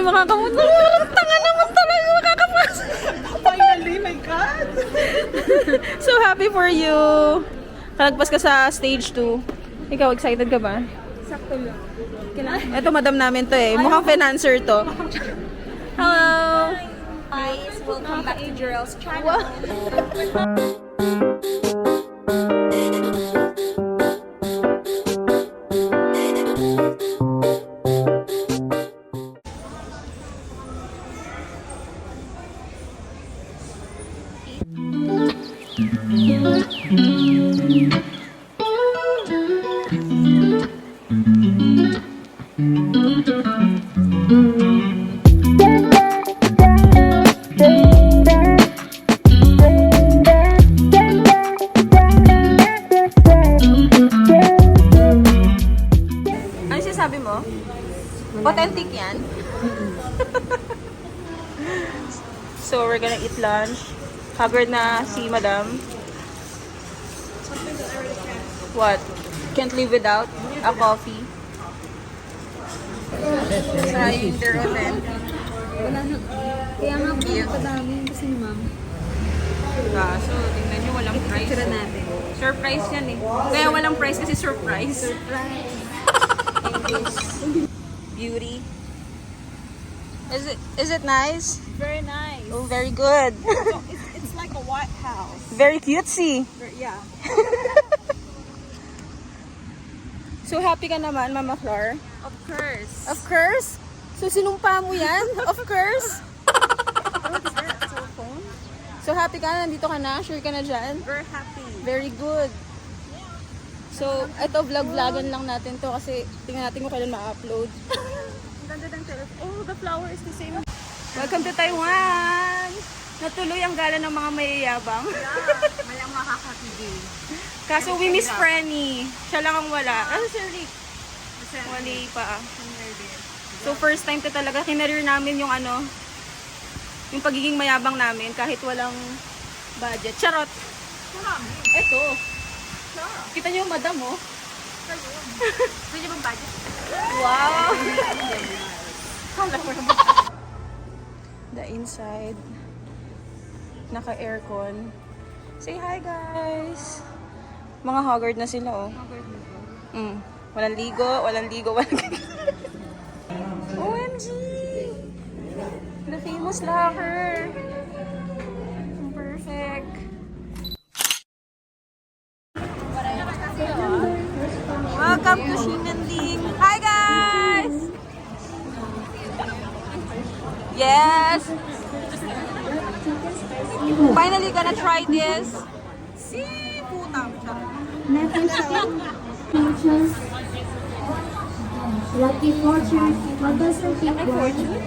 kami makakapunta. Tanga naman talaga makakapasok. Finally, my God! So happy for you. Kalagpas ka sa stage 2. Ikaw, excited ka ba? Sakto lang. Ito, madam namin to eh. Mukhang financer to. Hello! Guys, welcome back to Jerel's channel. Ano sinasabi mo? Authentic yan? So, we're gonna eat lunch. Haggard na si madam. What? Can't live without a coffee. Trying their authentic. Kaya nga po, kadami kasi ni ma'am. Kaso, tingnan nyo, walang price. Tira natin. Surprise yan eh. Kaya walang price kasi surprise. Beauty. Is it nice? Very nice. Oh, very good. It's like a White House. Very cutesy. Yeah. So happy ka naman, Mama Flor? Of course. Of course. So sinumpa mo yan? Of course. What's that? Cell phone? So happy ka na, nandito ka na, sure ka na dyan? Very happy. Very good. So, ito vlog-vlogan lang natin to kasi tingnan natin kung kailan ma-upload. Ang ganda ng telephone. Oh, the flower is the same. Welcome to Taiwan! Natuloy ang gala ng mga mayayabang. Malang makakapigil. Kaso we miss Frenny. Siya lang ang wala. Ano si Rick? Wali pa. So first time ko talaga kinareer namin yung ano, yung pagiging mayabang namin kahit walang budget. Charot! Eto. Kita niyo yung madam oh. Pwede bang budget? Wow! The inside. Naka-aircon. Say hi guys! Mga haggard na sila oh. Walang ligo, walang ligo, walang OMG! The famous locker! Perfect! Welcome to Xinanding! Hi guys! Yes! Finally gonna try this! Features. Lucky Fortune. What does the big fortune?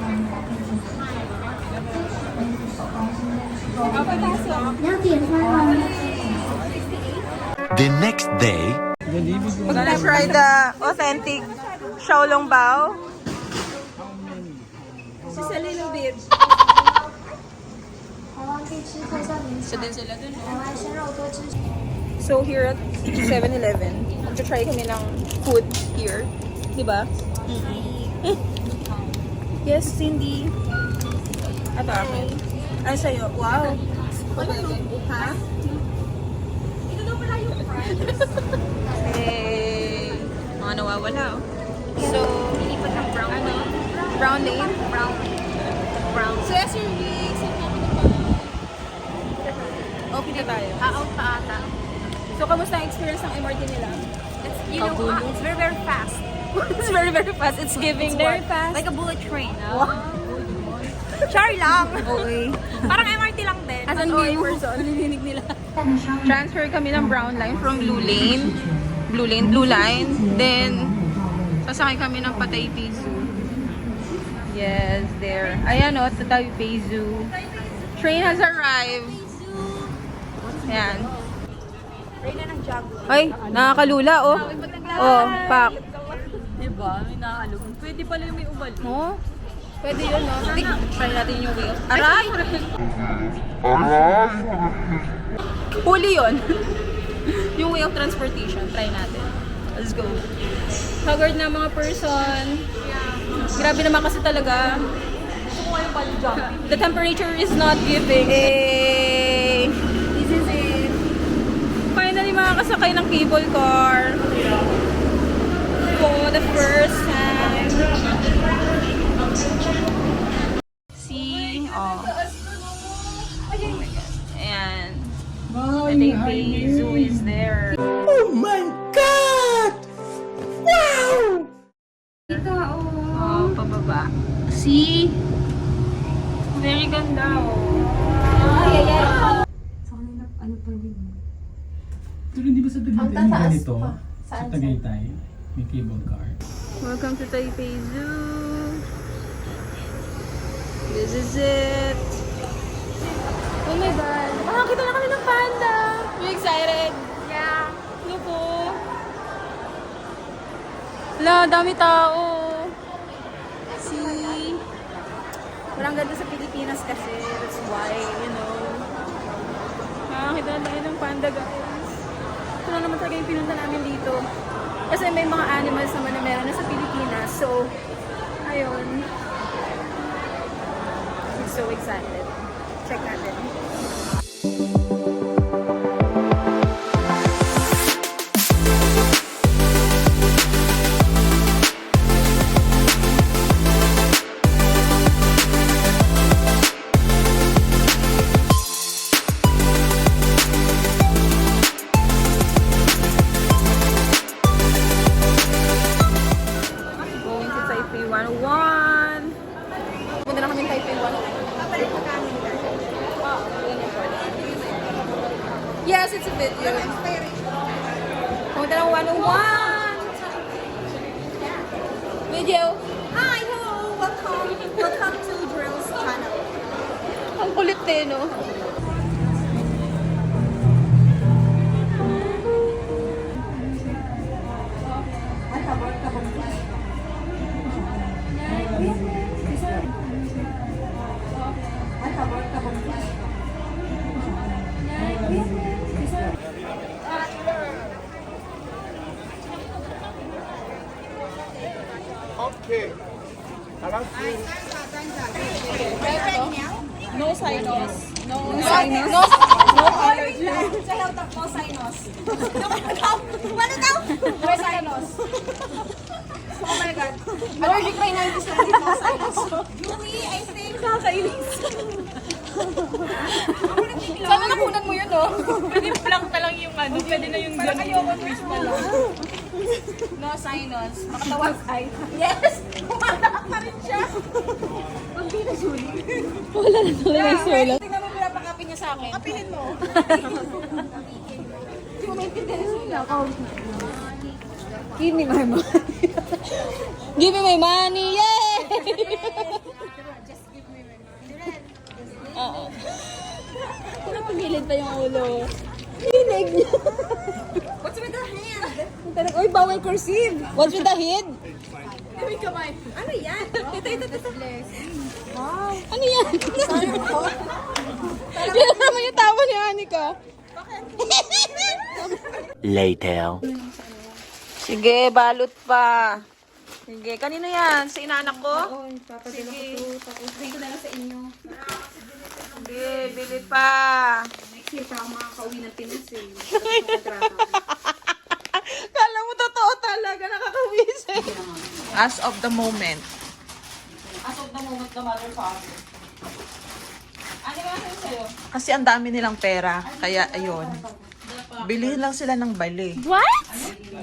The next day, We're gonna try the authentic Xiaolong Bao. Si Salino Beach. So din sila dun. So here at 7-Eleven, magta-try kami ng food here. Diba? Yes, Cindy. Ito akin. Ay, sa'yo. Wow. Ha? Ito daw pala yung fries. Hey. Mga nawawala oh. So, Ilipat ng brown. ano? Brown name? Brown. So, as your weeks, okay na tayo. Out pa ata. So, kamusta ang experience ng MRT nila? It's, you know, it's very, very fast. It's very, very fast. It's giving Very what? fast. Like a bullet train. Char lang. Okay. Parang MRT lang din. As an OA person, nilinig nila. Transfer kami ng brown line from Blue Line. Then, sasakay kami ng Taipei Zoo. Yes, there. Ayan o, sa Taipei Zoo. Train has arrived. Ayan. Train na ng Jaguar. Ay, nakakalula oh. Oh, pak. Diba? May naalog. Pwede pala yung may ubal. Oh, pwede yun no. Try natin yung wheel. Aray! Huli yun. Yung way of transportation. Try natin. Let's go. Haggard na mga person. Grabe naman kasi talaga. The temperature is not giving. Eh, This is it. finally makakasakay ng cable car. For the first time. See? Oh. Oh my God. And the Taipei Zoo is there. Ika, oh. Oh, pababa. See? Very ganda, oh. Ay, ay, ay. Sa kanila, ano pa rin? Pero hindi ba sa Tagaytay may tataas ganito? pa. Sa Saan? Tagaytay, may cable car. Welcome to Taipei Zoo. This is it. Oh my God. Makakita na kami ng panda. You excited? Yeah. Look, oh. Wala, dami tao. See? Walang ganda sa Pilipinas kasi. That's why, you know. Makakita na tayo ng panda, guys. Ito na naman talaga yung pinunta namin dito. Kasi may mga animals naman na meron na sa Pilipinas. So, ayun. I'm so excited. Check natin. Going to Taipei 101. Punta na kami ng Taipei 101. Yes, it's a video. Punta ng 101. Video. Hi, hello. Welcome. Welcome to Drill's channel. Ang kulit din, no? No sinus. No sinus. No allergy. No sinus. Ano daw? No sinus. Oh my God. Allergic rhinitis na dito sa sinus. Yui, I think. Kakainis. Sana nakunan mo yun, no? Pwede plank na lang yung ano. Pwede na yung parang ayoko twist na lang. No sinus. Makatawag ay. Yes! Pumatak pa rin siya. Pag di nasulit. Wala na sulat. Tingnan mo pinapakapin niya sa akin. Kapilin mo. Hindi mo maintindihan yung sulat. Give me my money. Give me my money. Yay! Just give me my money. Oo. Pinapagilid pa yung ulo. Hinig niya. What's with the hand? Uy, bawal cursive. What's with the head? May kamay. Ano yan? Ito. Wow. Ano yan? Sorry po. Yan naman yung tawa ni Anika. Later. Sige, balot pa. Sige, kanino yan? Sa inaanak ko? Oo, papadala ko to. Tapos dito na lang sa inyo. Sige, bili pa. Next year pa ako makakauwi ng Pinas eh. Kala mo totoo talaga, nakakawisip. As of the moment. As of the moment, the mother father. Ano ba sa'yo sa'yo? Kasi ang dami nilang pera. Kaya ayun. Bilhin lang sila ng bali. What?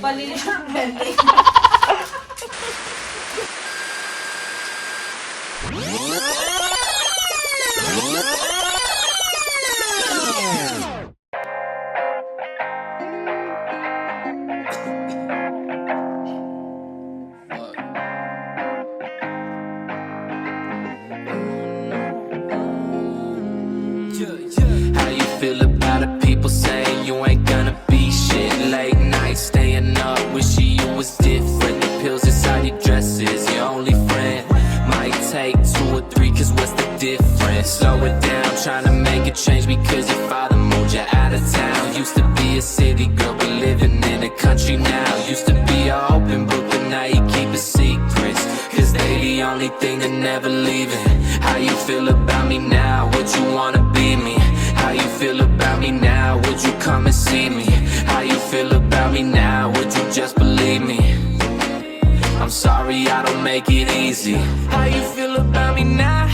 Balili. How you feel about it? People say you ain't gonna be shit. Late night staying up, wishing you was different. The pills inside your dresses, your only friend. Might take 2 or 3, cause what's the difference? Slow it down, trying to make a change because your father moved you out of town. Used to be a city girl, but living in the country now. Used to be a open book, but now you keep it secrets, cause they the only thing that never leaving. How you feel about me now? Would you wanna be me? How you feel about me now? Would you come and see me? How you feel about me now? Would you just believe me? I'm sorry I don't make it easy. How you feel about me now?